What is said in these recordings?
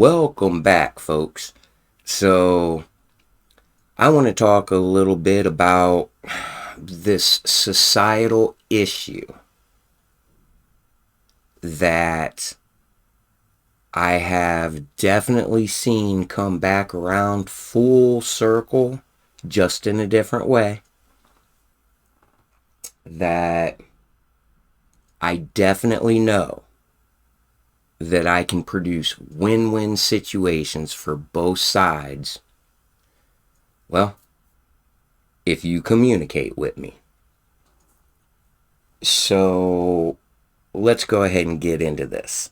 Welcome back, folks. So, I want to talk a little bit about this societal issue that I have definitely seen come back around full circle, just in a different way. That I definitely know that I can produce win-win situations for both sides. Well, if you communicate with me. So, let's go ahead and get into this.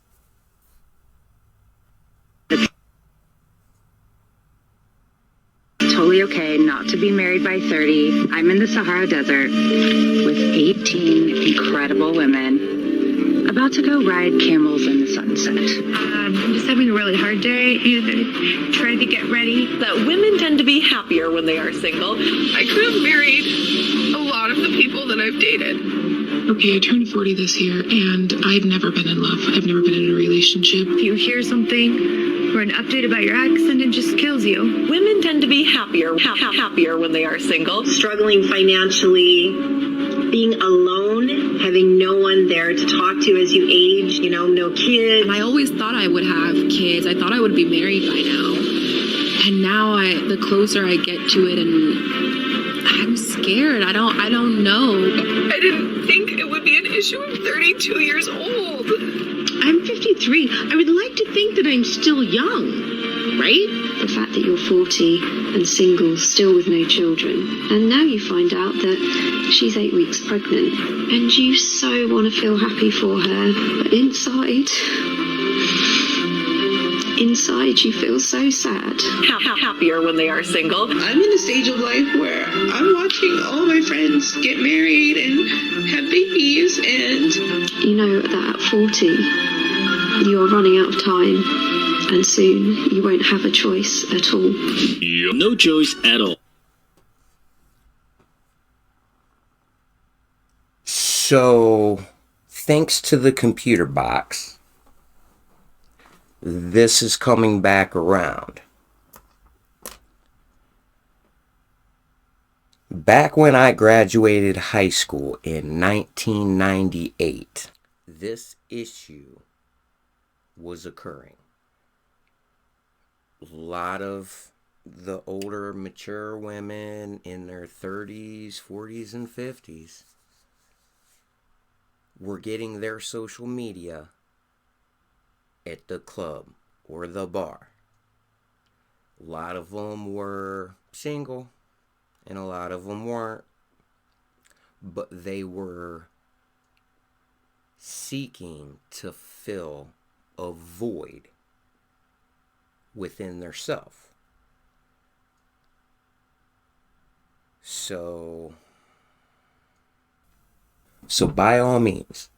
Totally okay not to be married by 30. I'm in the Sahara Desert with 18 incredible women about to go ride camels in the sunset. I'm just having a really hard day and trying to get ready. That women tend to be happier when they are single. I could have married a lot of the people that I've dated. Okay, I turned 40 this year, and I've never been in love. I've never been in a relationship. If you hear something or an update about your ex and it just kills you. Women tend to be happier when they are single. Struggling financially, being alone, having no one there to talk to as you age, no kids. I always thought I would have kids. I thought I would be married by now. And now the closer I get to it, and I'm scared. I don't know. I didn't think it would be an issue. I'm 32 years old. I'm 53. I would like to think that I'm still young, right? The fact that you're 40 and single, still with no children, and now you find out that she's 8 weeks pregnant, and you so want to feel happy for her, but inside you feel so sad. Happier when they are single. I'm in a stage of life where I'm watching all my friends get married and have babies, and you know that at 40, you are running out of time, and soon you won't have a choice at all. No choice at all. So, thanks to the computer box, this is coming back around. Back when I graduated high school in 1998, this issue was occurring. A lot of the older, mature women in their 30s, 40s, and 50s were getting their social media at the club or the bar. A lot of them were single and a lot of them weren't, but they were seeking to fill a void within their self. So by all means,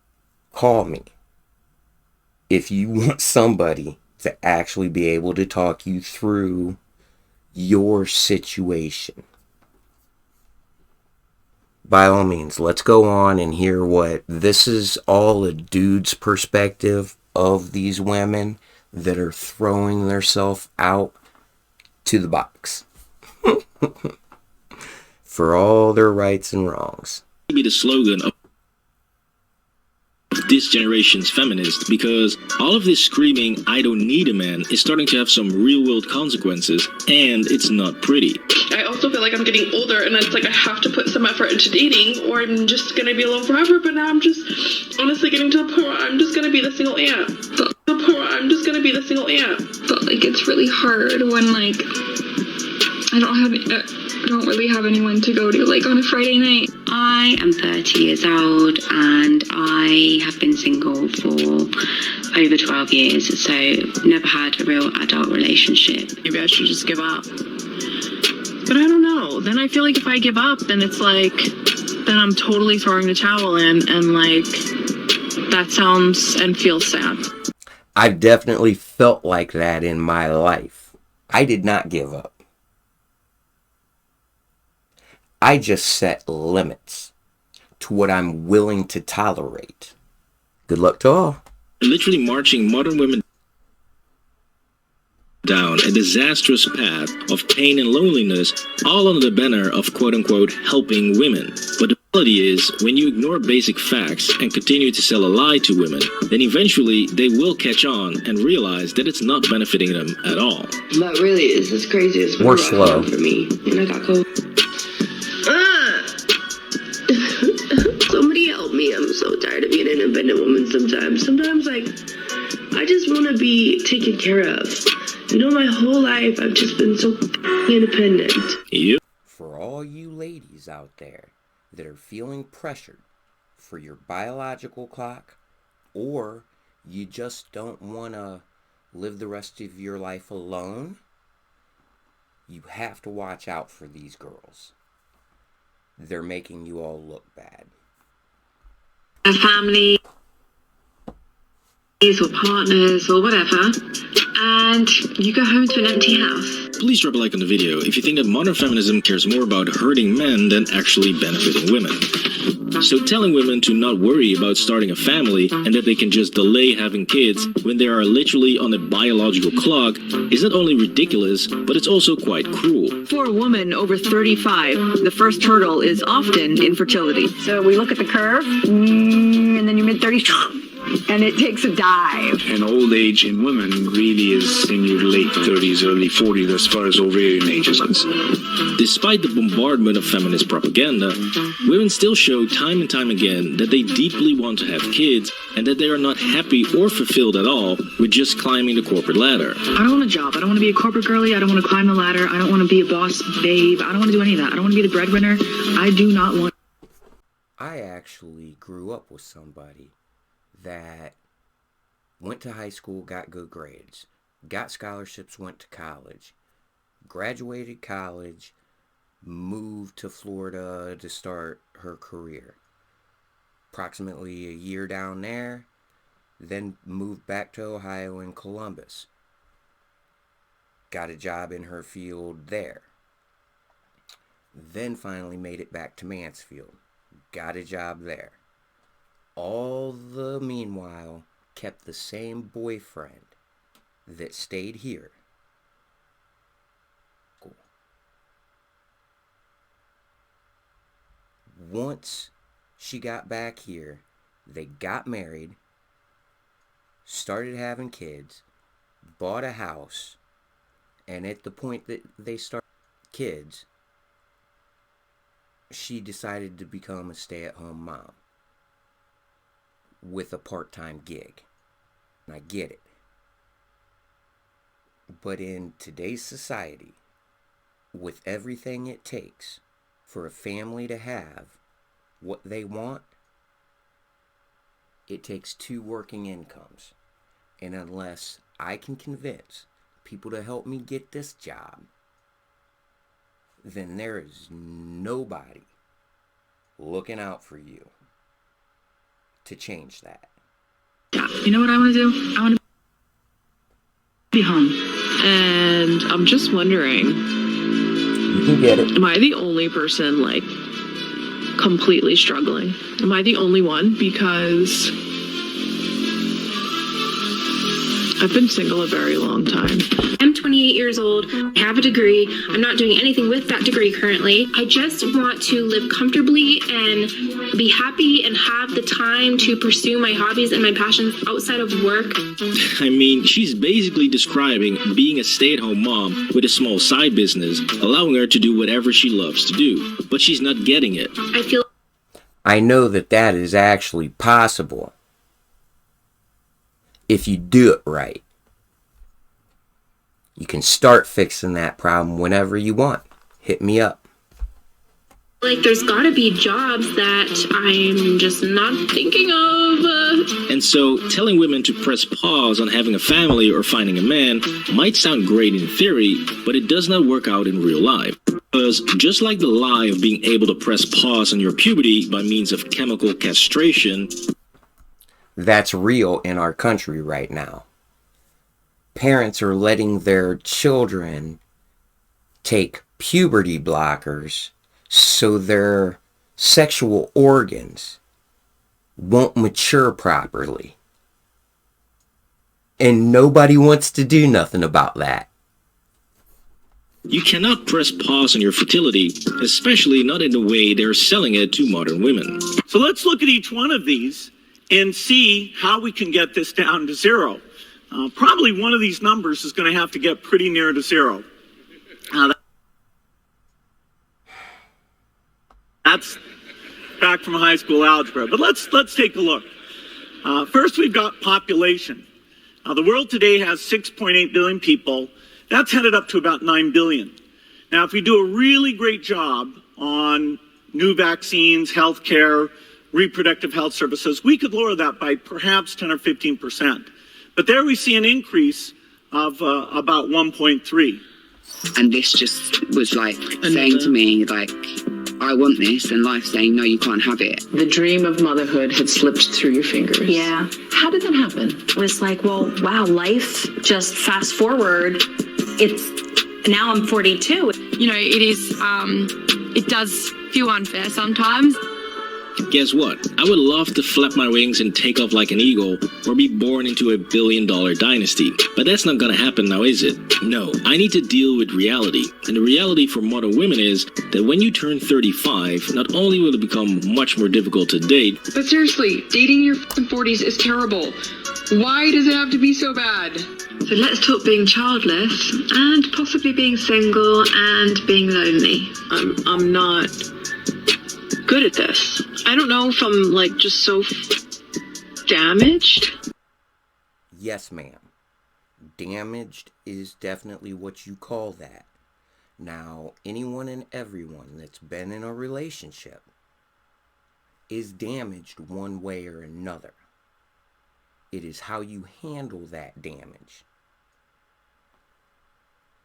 call me if you want somebody to actually be able to talk you through your situation. By all means, let's go on and hear what this is all a dude's perspective of these women that are throwing themselves out to the box for all their rights and wrongs. Be the slogan of this generation's feminist, because all of this screaming "I don't need a man" is starting to have some real world consequences, and it's not pretty. I also feel like I'm getting older, and it's like I have to put some effort into dating, or I'm just gonna be alone forever. But now I'm just honestly getting to the point where I'm just gonna be the single aunt. But like it's really hard when like I don't really have anyone to go to like on a Friday night. I am 30 years old and I have been single for over 12 years, so never had a real adult relationship. Maybe I should just give up. But I don't know. Then I feel like if I give up, then it's like, then I'm totally throwing the towel in, and like, that sounds and feels sad. I've definitely felt like that in my life. I did not give up. I just set limits to what I'm willing to tolerate. Good luck to all. Literally marching modern women down a disastrous path of pain and loneliness, all under the banner of quote-unquote helping women. But the reality is, when you ignore basic facts and continue to sell a lie to women, then eventually they will catch on and realize that it's not benefiting them at all. But really, it's as crazy as We're slow. for me. And I got cold. Somebody help me. I'm so tired of being an independent woman sometimes. Sometimes, like, I just want to be taken care of. You know, my whole life, I've just been so independent. Yep. For all you ladies out there that are feeling pressured for your biological clock, or you just don't want to live the rest of your life alone, you have to watch out for these girls. They're making you all look bad. A family or partners or whatever, and you go home to an empty house. Please drop a like on the video if you think that modern feminism cares more about hurting men than actually benefiting women. So telling women to not worry about starting a family and that they can just delay having kids when they are literally on a biological clock is not only ridiculous, but it's also quite cruel. For a woman over 35, the first hurdle is often infertility. So we look at the curve, and then your mid-30s, and it takes a dive. And old age in women really is in your late 30s, early 40s as far as ovarian age is concerned. Despite the bombardment of feminist propaganda, women still show time and time again that they deeply want to have kids and that they are not happy or fulfilled at all with just climbing the corporate ladder. I don't want a job. I don't want to be a corporate girly. I don't want to climb the ladder. I don't want to be a boss babe. I don't want to do any of that. I don't want to be the breadwinner. I do not want... I actually grew up with somebody that went to high school, got good grades, got scholarships, went to college, graduated college, moved to Florida to start her career. Approximately a year down there, then moved back to Ohio in Columbus. Got a job in her field there. Then finally made it back to Mansfield. Got a job there. All the meanwhile, kept the same boyfriend that stayed here. Cool. Once she got back here, they got married, started having kids, bought a house, and at the point that they started kids, she decided to become a stay-at-home mom with a part-time gig. And I get it. But in today's society, with everything it takes for a family to have what they want, it takes 2 working incomes. And unless I can convince people to help me get this job, then there is nobody looking out for you to change that. You know what I want to do? I want to be home. And I'm just wondering, you can get it. Am I the only person, like, completely struggling? Am I the only one? Because I've been single a very long time. I'm 28 years old. I have a degree. I'm not doing anything with that degree currently. I just want to live comfortably and be happy and have the time to pursue my hobbies and my passions outside of work. I mean, she's basically describing being a stay-at-home mom with a small side business, allowing her to do whatever she loves to do. But she's not getting it. I know that is actually possible if you do it right. You can start fixing that problem whenever you want. Hit me up. Like, there's gotta be jobs that I'm just not thinking of. And so, telling women to press pause on having a family or finding a man might sound great in theory, but it does not work out in real life. Because just like the lie of being able to press pause on your puberty by means of chemical castration, that's real in our country right now. Parents are letting their children take puberty blockers so their sexual organs won't mature properly. And nobody wants to do nothing about that. You cannot press pause on your fertility, especially not in the way they're selling it to modern women. So let's look at each one of these and see how we can get this down to zero. Probably one of these numbers is going to have to get pretty near to zero. That's back from high school algebra. But let's take a look. First, we've got population. The world today has 6.8 billion people. That's headed up to about 9 billion. Now, if we do a really great job on new vaccines, healthcare, reproductive health services, we could lower that by perhaps 10 or 15%. But there we see an increase of about 1.3. And this just was like saying to me, like, I want this, and life saying, no, you can't have it. The dream of motherhood had slipped through your fingers. Yeah. How did that happen? It was like, well, wow, life just fast forward. It's now I'm 42. You know, it is, it does feel unfair sometimes. Guess what? I would love to flap my wings and take off like an eagle or be born into $1 billion dynasty. But that's not gonna happen now, is it? No, I need to deal with reality. And the reality for modern women is that when you turn 35, not only will it become much more difficult to date, But seriously, dating in your 40s is terrible. Why does it have to be so bad? So let's talk being childless and possibly being single and being lonely. I'm not good at this. I don't know if I'm like just so damaged. Yes, ma'am. Damaged is definitely what you call that. Now, anyone and everyone that's been in a relationship is damaged one way or another. It is how you handle that damage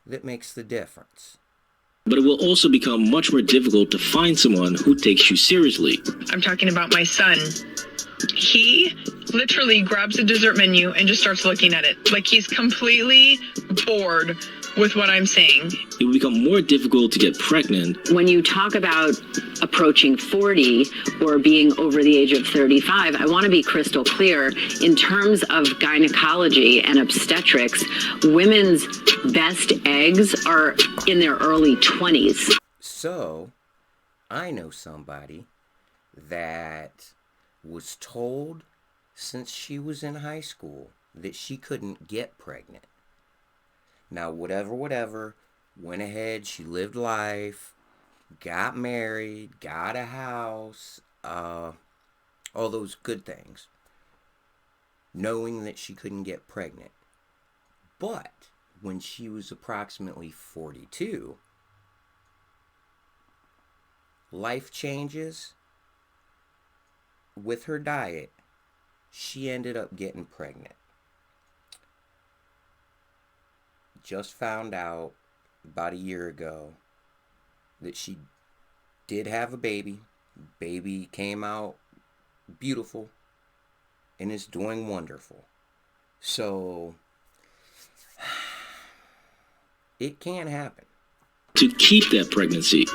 that makes the difference. but it will also become much more difficult to find someone who takes you seriously. I'm talking about my son. He literally grabs a dessert menu and just starts looking at it. Like he's completely bored with what I'm saying. It will become more difficult to get pregnant. When you talk about approaching 40 or being over the age of 35, I want to be crystal clear. In terms of gynecology and obstetrics, women's best eggs are in their early 20s. So, I know somebody that was told since she was in high school that she couldn't get pregnant. Now, whatever, went ahead, she lived life, got married, got a house, all those good things, knowing that she couldn't get pregnant. But when she was approximately 42, life changes. With her diet, she ended up getting pregnant. Just found out about a year ago that she did have a baby. Baby came out beautiful and is doing wonderful. So, it can happen. To keep that pregnancy.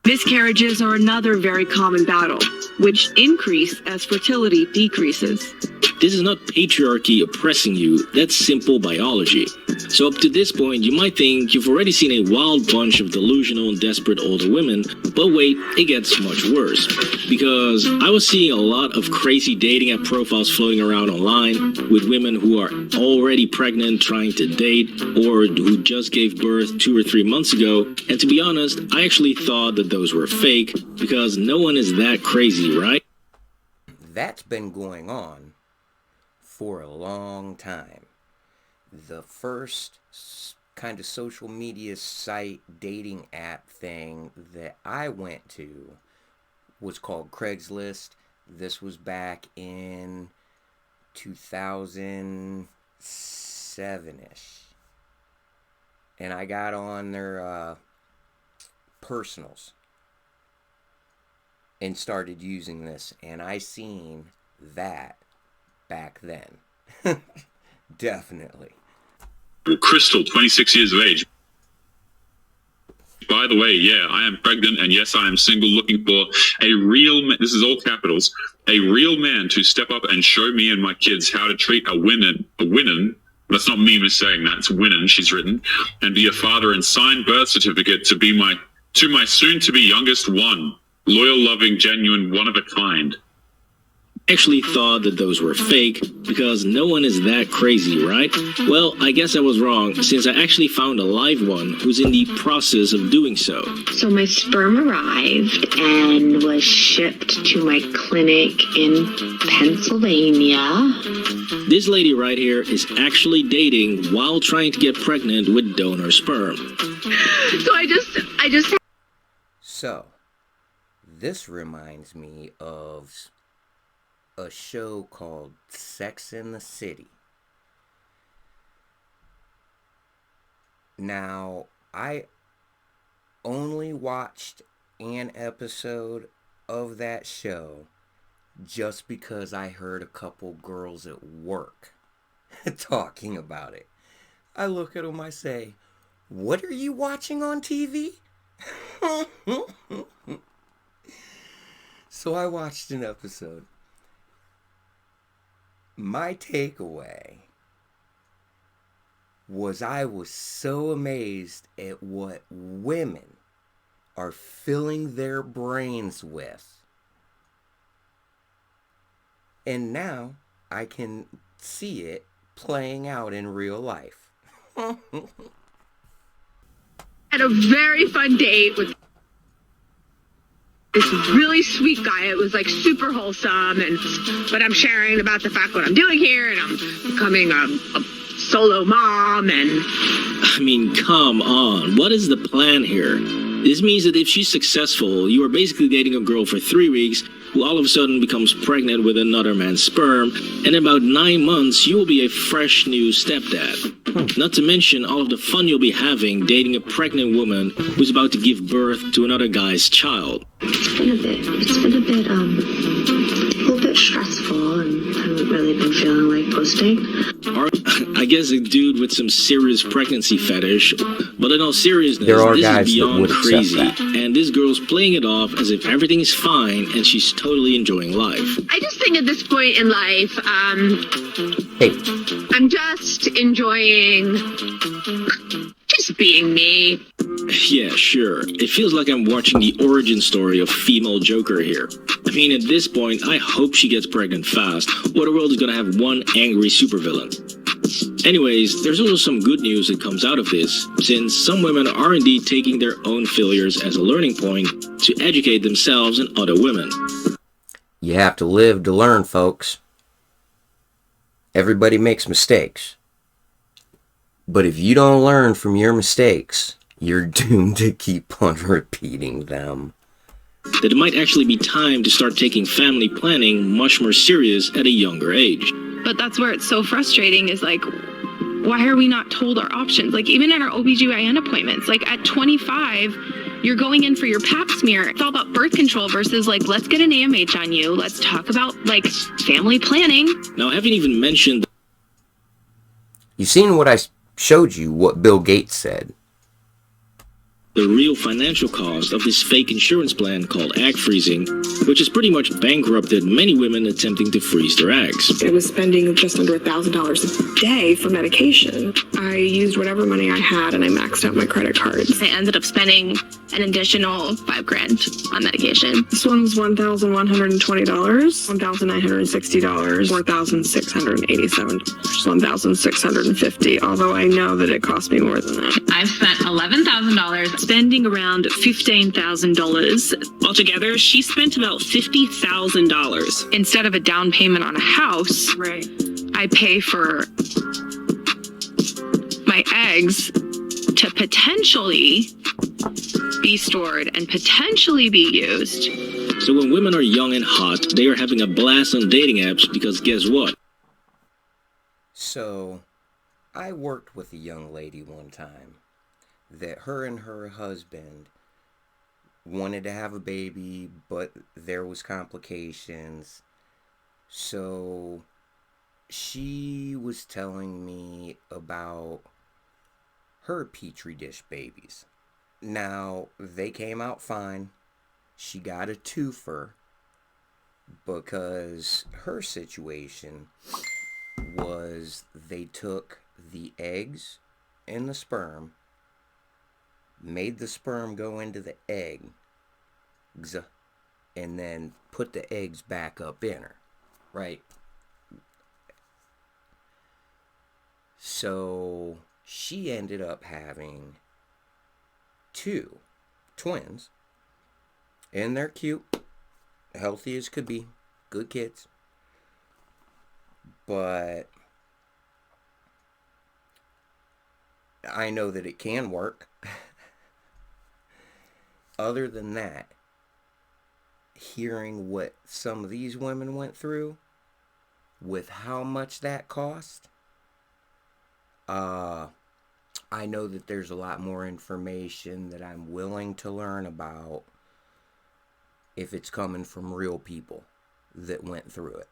Miscarriages are another very common battle, which increase as fertility decreases. This is not patriarchy oppressing you, that's simple biology. So up to this point, you might think you've already seen a wild bunch of delusional and desperate older women, but wait, it gets much worse. Because I was seeing a lot of crazy dating app profiles floating around online with women who are already pregnant trying to date, or who just gave birth 2 or 3 months ago, and to be honest, I actually thought that those were fake, because no one is that crazy, right? That's been going on for a long time. The first kind of social media site dating app thing that I went to was called Craigslist. This was back in 2007-ish. And I got on their personals and started using this, and I seen that back then. Definitely. Crystal, 26 years of age. By the way, yeah, I am pregnant, and yes, I am single, looking for a real man, this is all capitals, a real man to step up and show me and my kids how to treat a woman That's not me saying that. It's Winnan, she's written. And be a father and sign birth certificate to my soon-to-be youngest one. Loyal, loving, genuine, one of a kind. Actually thought that those were fake because no one is that crazy, right? Well, I guess I was wrong since I actually found a live one who's in the process of doing so. So my sperm arrived and was shipped to my clinic in Pennsylvania. This lady right here is actually dating while trying to get pregnant with donor sperm. So, this reminds me of a show called Sex and the City. Now, I only watched an episode of that show just because I heard a couple girls at work talking about it. I look at them, I say, "What are you watching on TV?" So I watched an episode. My takeaway was I was so amazed at what women are filling their brains with. And now I can see it playing out in real life. Had a very fun date with this really sweet guy. It was like super wholesome, but I'm sharing about the fact what I'm doing here, and I'm becoming a solo mom. And I mean, come on, what is the plan here? This means that if she's successful, you are basically dating a girl for 3 weeks who all of a sudden becomes pregnant with another man's sperm, and in about 9 months you will be a fresh new stepdad. Not to mention all of the fun you'll be having dating a pregnant woman who's about to give birth to another guy's child. It's been a little bit stressful, and I haven't really been feeling like posting. Or, I guess a dude with some serious pregnancy fetish, but in all seriousness, There are this guys is that beyond would accept crazy, that. and this girl's playing it off as if everything is fine and she's totally enjoying life. I just think at this point in life, Hey, I'm just enjoying just being me. Yeah, sure. It feels like I'm watching the origin story of female Joker here. I mean, at this point, I hope she gets pregnant fast, or the world is gonna have one angry supervillain. Anyways, there's also some good news that comes out of this, since some women are indeed taking their own failures as a learning point to educate themselves and other women. you have to live to learn, folks. Everybody makes mistakes. But if you don't learn from your mistakes, you're doomed to keep on repeating them. That it might actually be time to start taking family planning much more serious at a younger age. But that's where it's so frustrating is like, why are we not told our options? Like even at our OBGYN appointments, like at 25, you're going in for your pap smear. It's all about birth control versus like, let's get an AMH on you. Let's talk about like family planning. Now, I haven't even mentioned... You seen what I showed you, what Bill Gates said. The real financial cost of this fake insurance plan called egg freezing, which has pretty much bankrupted many women attempting to freeze their eggs. I was spending just under $1,000 a day for medication. I used whatever money I had and I maxed out my credit cards. I ended up spending an additional $5,000 on medication. This one was $1,120, $1,960, $4,687, $1,650, although I know that it cost me more than that. I've spent $11,000. Spending around $15,000. Altogether, she spent about $50,000. Instead of a down payment on a house, Right. I pay for my eggs to potentially be stored and potentially be used. So when women are young and hot, they are having a blast on dating apps because guess what? So, I worked with a young lady one time that her and her husband wanted to have a baby, but there was complications. So she was telling me about her petri dish babies. Now, they came out fine. She got a twofer because her situation was they took the eggs and the sperm, made the sperm go into the eggs, and then put the eggs back up in her, right? So she ended up having 2 twins, and they're cute, healthy as could be, good kids. But I know that it can work. Other than that, hearing what some of these women went through with how much that cost, I know that there's a lot more information that I'm willing to learn about if it's coming from real people that went through it.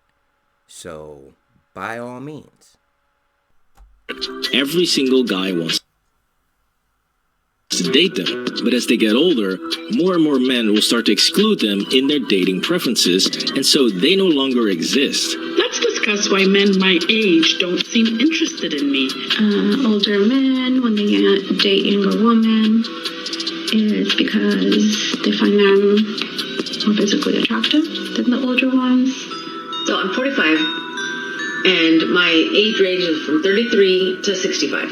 So, by all means. Every single guy wants to date them, but as they get older, more and more men will start to exclude them in their dating preferences, and so they no longer exist. Let's discuss why men my age don't seem interested in me. Older men, when they date younger women, is because they find them more physically attractive than the older ones. So I'm 45, and my age range is from 33 to 65.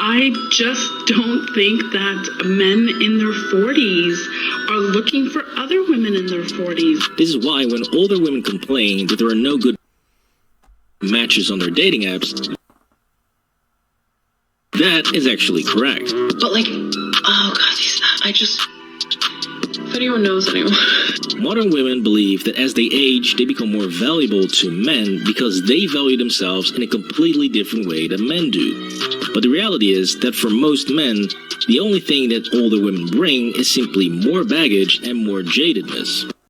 I just don't think that men in their 40s are looking for other women in their 40s. This is why when older women complain that there are no good matches on their dating apps, that is actually correct. But like, oh God, if anyone knows anyone. Modern women believe that as they age, they become more valuable to men because they value themselves in a completely different way than men do. But the reality is that for most men, the only thing that older women bring is simply more baggage and more jadedness.